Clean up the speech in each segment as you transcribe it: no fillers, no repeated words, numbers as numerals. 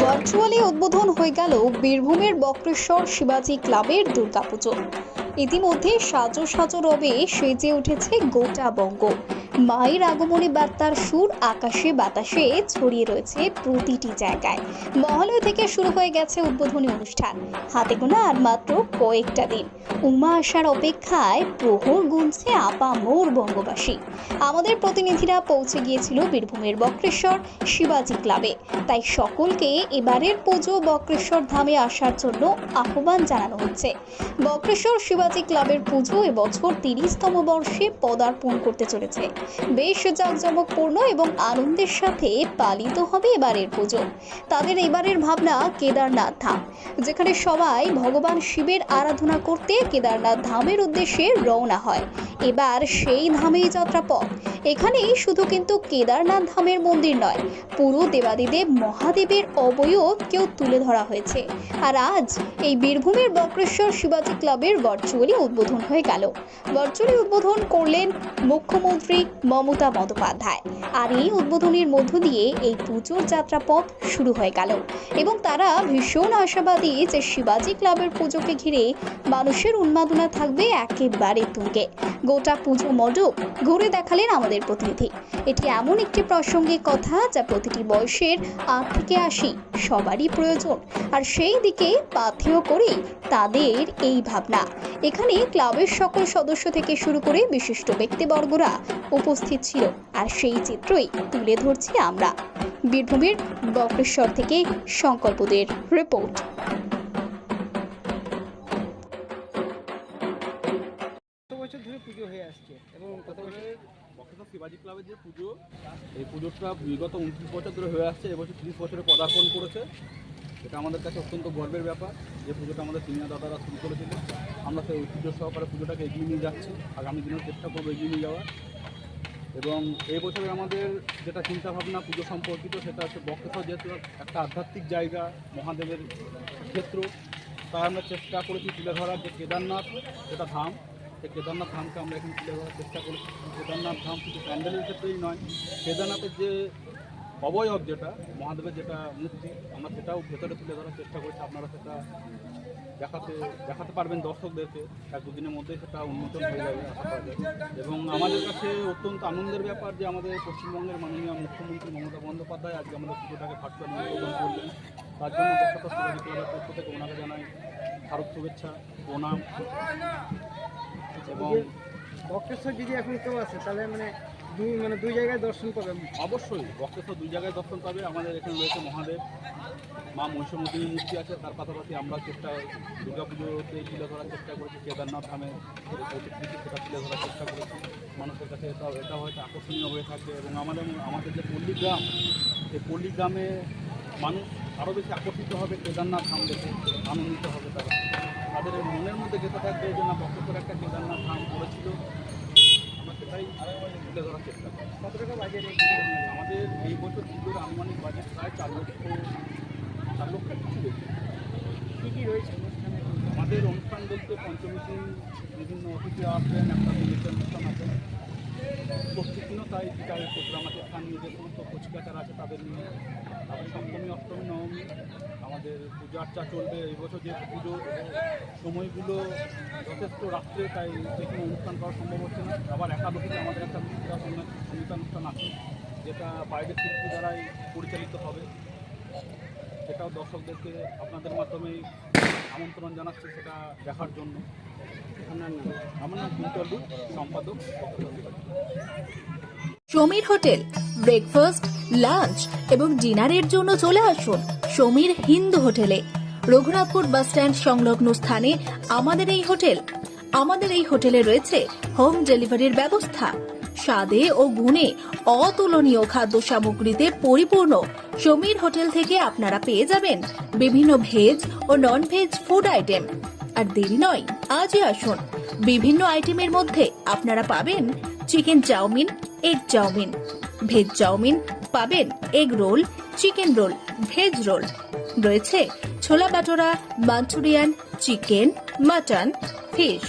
Virtually উদ্বোধন হয়ে গেল বীরভূমের বক্রেশ্বর শিবাজি ক্লাবের দুর্গাপুজো। ইতিমধ্যে সাজো সাজো রবে সেজে উঠেছে গোটা বঙ্গ। মায়ের আগমনী বার্তার সুর আকাশে বাতাসে ছড়িয়ে রয়েছে প্রতিটি জায়গায়। মহালয়া থেকে শুরু হয়ে গেছে উদ্বোধনী অনুষ্ঠান। হাতে গোনা আর মাত্র কয়েকটা দিন, উমা আসার অপেক্ষায় প্রহর গুনছে আপামর বঙ্গবাসী। আমাদের প্রতিনিধিরা পৌঁছে গিয়েছিল বীরভূমের বক্রেশ্বর শিবাজি ক্লাবে। তাই সকলকে এবারের পুজো বক্রেশ্বর ধামে আসার জন্য আহ্বান জানানো হচ্ছে। বক্রেশ্বর শিবাজি ক্লাবের পুজো এবছর 30তম বর্ষে পদার্পণ করতে চলেছে। বেশ জাঁকজমকপূর্ণ এবং আনন্দের সাথে পালিত হবে এবারের পুজো। তাদের এবারের ভাবনা কেদারনাথ ধাম, যেখানে সবাই ভগবান শিবের আরাধনা করতে কেদারনাথ ধামের উদ্দেশ্যে রওনা হয়। এবার সেই ধামেই যাত্রাপথ। এখানেই শুধু কিন্তু কেদারনাথ ধামের মন্দির নয়, পুরো দেবাদিদেব মহাদেবের অবয়বকেও তুলে ধরা হয়েছে। আর আজ এই বীরভূমের বক্রেশ্বর শিবাজি ক্লাবের ভার্চুয়ালি উদ্বোধন হয়ে গেল। ভার্চুয়ালি উদ্বোধন করলেন মুখ্যমন্ত্রী মমতা বন্দ্যোপাধ্যায়। আর এই উদ্বোধনের মধ্য দিয়ে এই পুজোর যাত্রাপথ শুরু হয়ে গেল এবং তারা ভীষণ আশাবাদী যে শিবাজি ক্লাবের পুজোকে ঘিরে মানুষের উন্মাদনা থাকবে একেবারে তুঙ্গে। গোটা পুজো মণ্ডপ ঘুরে দেখালেন আমাদের প্রতিনিধি। এটি এমন একটি প্রাসঙ্গিক কথা যা প্রতিটি বয়সের 8 থেকে 80 সবারই প্রয়োজন, আর সেই দিকে পাথেয় করে তাদের এই ভাবনা। এখানে ক্লাবের সকল সদস্য থেকে শুরু করে বিশিষ্ট ব্যক্তিবর্গরা উপস্থিত ছিল, আর সেই চিত্রই তুলে ধরছি আমরা। বীরভূমের বক্রেশ্বর থেকে সংকল্পদের রিপোর্ট। বছর ধরে পুজো হয়ে আসছে এবং কত বছর বক্রেশ্বর শিবাজি ক্লাবের যে পুজো, এই পুজোটা বিগত 29 বছর ধরে হয়ে আসছে। এবছর 30 বছরে পদার্পণ করেছে। এটা আমাদের কাছে অত্যন্ত গর্বের ব্যাপার যে পুজোটা আমাদের সিনিয়র দাদারা শুরু করেছিল। আমরা সেই ঐতিহ্য সহকারে পুজোটাকে এগিয়ে নিয়ে যাচ্ছি, আগামী দিনেও চেষ্টা করবো এগিয়ে নিয়ে যাওয়ার। এবং এই বছরে আমাদের যেটা চিন্তাভাবনা পুজো সম্পর্কিত, সেটা হচ্ছে বক্রেশ্বর যেহেতু একটা আধ্যাত্মিক জায়গা, মহাদেবের ক্ষেত্র, তাই আমরা চেষ্টা করেছি তুলে ধরার যে কেদারনাথ যেটা ধাম, সেই কেদারনাথ ধামকে আমরা এখন তুলে ধরার চেষ্টা করেছি। কেদারনাথ ধাম শুধু প্যান্ডেলের ক্ষেত্রেই নয়, কেদারনাথের যে অবয়ব যেটা মহাদেবের যেটা মূর্তি, আমরা সেটাও ভেতরে তুলে ধরার চেষ্টা করেছি। আপনারা সেটা দেখাতে পারবেন দর্শকদেরকে। 1-2 দিনের মধ্যেই সেটা উন্মোচন হয়ে যাবে আশা করা যায়। এবং আমাদের কাছে অত্যন্ত আনন্দের ব্যাপার যে আমাদের পশ্চিমবঙ্গের মাননীয় মুখ্যমন্ত্রী মমতা বন্দ্যোপাধ্যায় আজকে আমাদের পুজোটাকে ভার্চুয়ালি উদ্বোধন করলেন। তার জন্য বক্রেশ্বর শিবাজি ক্লাবের পক্ষ থেকে ওনাকে জানাই শারদ শুভেচ্ছা, প্রণাম। এবং বক্রেশ্বর যদি এখন কেউ আসে তাহলে দুই জায়গায় দর্শন পাবেন। অবশ্যই বক্রেশ্বর 2 জায়গায় দর্শন পাবে। আমাদের এখানে রয়েছে মহাদেব, মা মহিষমর্দিনী মূর্তি আছে। তার পাশাপাশি আমরা দুর্গাপুজোতে তুলে ধরার চেষ্টা করেছি কেদারনাথ ধামে সেটা তুলে ধরার চেষ্টা করেছি। মানুষের কাছে এটা হয়তো আকর্ষণীয় হয়ে থাকবে। এবং আমাদের যে পল্লীগ্রাম, সেই পল্লীগ্রামে মানুষ আরও বেশি আকর্ষিত হবে কেদারনাথ ধাম দেখে, আনন্দিত হবে তারা। তাদের মনের মধ্যে যেতে থাকবে যে না বক্রেশ্বর একটা কেদারনাথ ধাম করেছিল, আমরা সেটাই তুলে ধরার চেষ্টা করি। কত টাকা বাজেট? আমাদের এই বছর পুজোর আনুমানিক বাজেট প্রায় 4 লক্ষের কিছু বেশি। কী কী রয়েছে অনুষ্ঠানে? আমাদের অনুষ্ঠান বলতে পঞ্চমী দিন বিভিন্ন অতিথি আসবেন, একটা বিদেশি অনুষ্ঠান আছে। ষষ্ঠীর দিনও তাই গিটারের প্রোগ্রাম আছে, স্থানীয় যে সমস্ত কচিকাচার আছে তাদের নিয়ে। তারপরে সপ্তমী, অষ্টমী, নবমী আমাদের পূজা আর্চা চলবে। এই বছর যেহেতু পুজোর সময়গুলো যথেষ্ট রাত্রে, তাই যে কোনো অনুষ্ঠান করা সম্ভব হচ্ছে না। আবার একাদশীতে আমাদের একটা সঙ্গীতানুষ্ঠান আছে, যেটা বাইরের শিল্পী দ্বারাই পরিচালিত হবে। সেটাও দর্শকদেরকে আপনাদের মাধ্যমেই আমন্ত্রণ জানাচ্ছি সেটা দেখার জন্য। আমার নাম কুন্তলু, সম্পাদক Bakreshwar. Samir hotel breakfast, lunch এবং ডিনারের জন্য চলে আসুন সমীর হিন্দু হোটেলে। রঘুনাথপুর বাস স্ট্যান্ড সংলগ্ন স্থানে আমাদের এই হোটেলে রয়েছে হোম ডেলিভারির ব্যবস্থা। স্বাদে ও গুণে অতুলনীয় খাদ্য সামগ্রীতে পরিপূর্ণ সমীর হোটেল থেকে আপনারা পেয়ে যাবেন বিভিন্ন ভেজ ও নন ভেজ ফুড আইটেম। আর দেরি নয়, আজই আসুন। বিভিন্ন আইটেমের মধ্যে আপনারা পাবেন chicken chowmein, egg chowmein, veg chowmein, পাবেন egg roll, chicken roll, veg roll, রয়েছে ছোলা bhatura, Manchurian, chicken, mutton, fish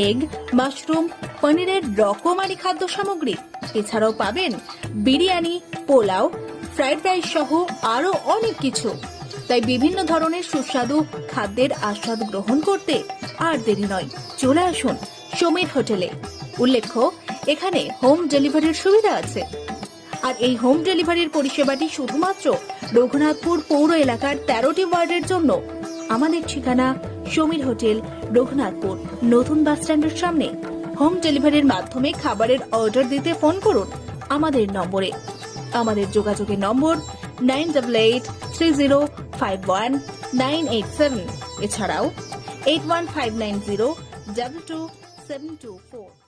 egg, mushroom, পনিরের রকমারি খাদ্য সামগ্রী। এছাড়াও পাবেন বিরিয়ানি, পোলাও, ফ্রাইড রাইস সহ আরো অনেক কিছু। তাই বিভিন্ন ধরনের সুস্বাদু খাদ্যের আস্বাদ গ্রহণ করতে আর দেরি নয়, চলে আসুন সমীর হোটেলে। উল্লেখ্য, এখানে হোম ডেলিভারির সুবিধা আছে। আর এই হোম ডেলিভারির পরিষেবাটি শুধুমাত্র রঘুনাথপুর পৌর এলাকার 13টি ওয়ার্ডের জন্য। আমাদের ঠিকানা সমীর হোটেল, রঘুনাথপুর নতুন বাস স্ট্যান্ডের সামনে। হোম ডেলিভারির মাধ্যমে খাবারের অর্ডার দিতে ফোন করুন আমাদের নম্বরে। আমাদের যোগাযোগের নম্বর 9883051987, এছাড়াও 81590222724।